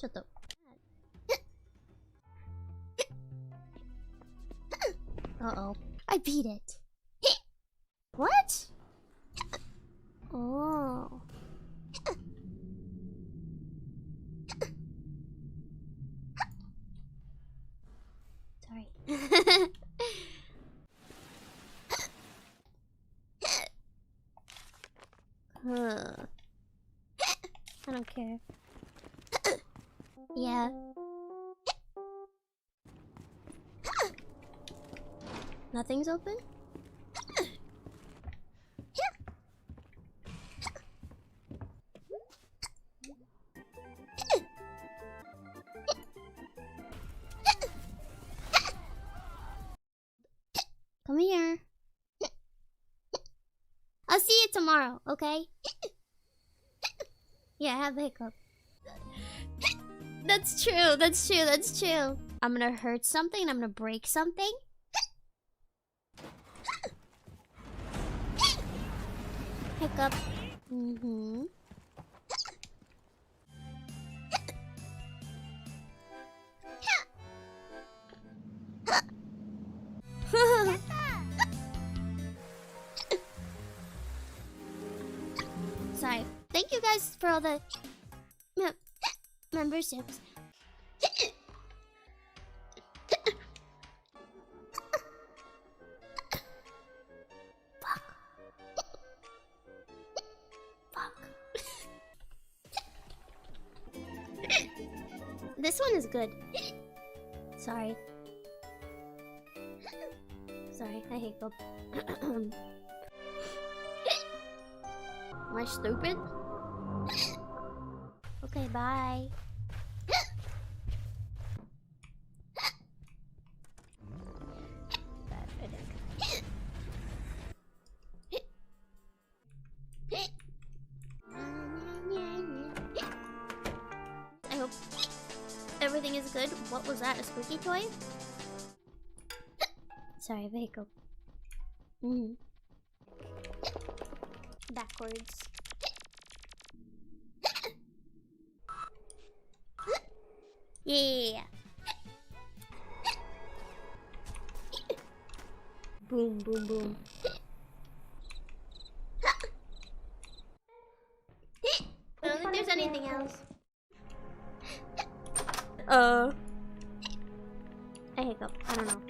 Shut up. Uh-oh. I beat it. What? Oh. Sorry. I don't care. Yeah. Nothing's open? Come here. I'll see you tomorrow, okay? Yeah, have a hiccup. That's true, that's true, that's true. I'm gonna hurt something, I'm gonna break something. Hiccup. Mm-hmm. Sorry. Thank you guys for all the memberships. Fuck. This one is good. Sorry. Sorry, I hiccup. Am I stupid? Okay, bye. I hope everything is good. What was that? A squeaky toy? Sorry, I have a hiccup. Backwards. Yeah. Boom, boom, boom. I don't think there's anything else. I hiccup. I don't know.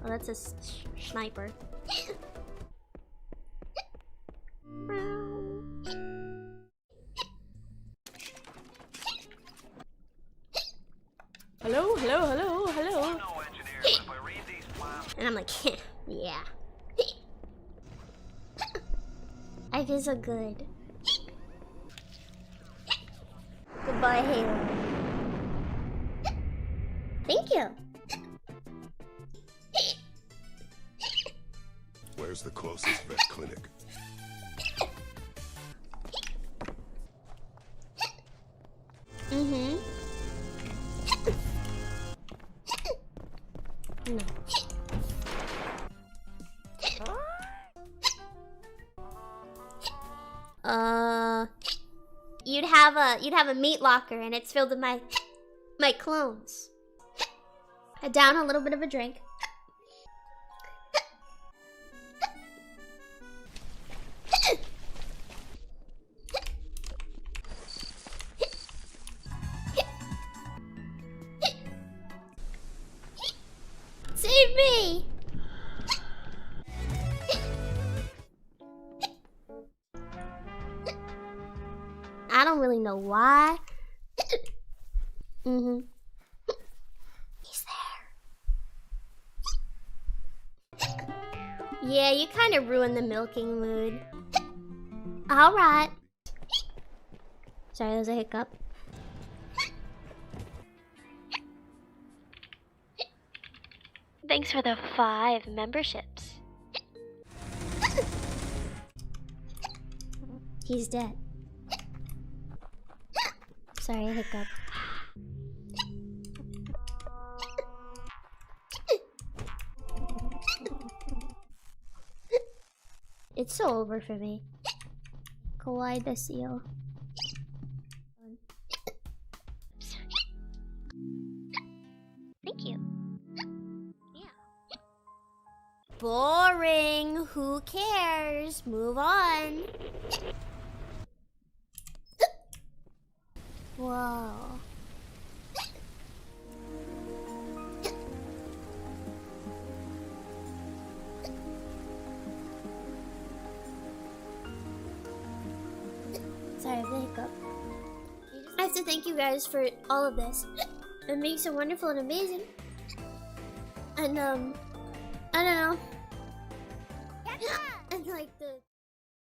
Oh, that's a sniper. Hello, hello, hello, hello. And I'm like, yeah. I feel so good. Goodbye, Halo. Thank you. Where's the closest vet clinic? Mm-hmm. No. You'd have a meat locker and it's filled with my clones. I down a little bit of a drink. Save me! I don't really know why. Mm-hmm. He's there. Yeah, you kind of ruined the milking mood. Alright. Sorry, that was a hiccup. Thanks for the 5 memberships. He's dead. Sorry, I hiccup. It's so over for me. kawaii the seal. Thank you. Yeah. Boring. Who cares? Move on. Whoa. Sorry, the hiccup. I have to thank you guys for all of this. It makes it wonderful and amazing. And I don't know. And like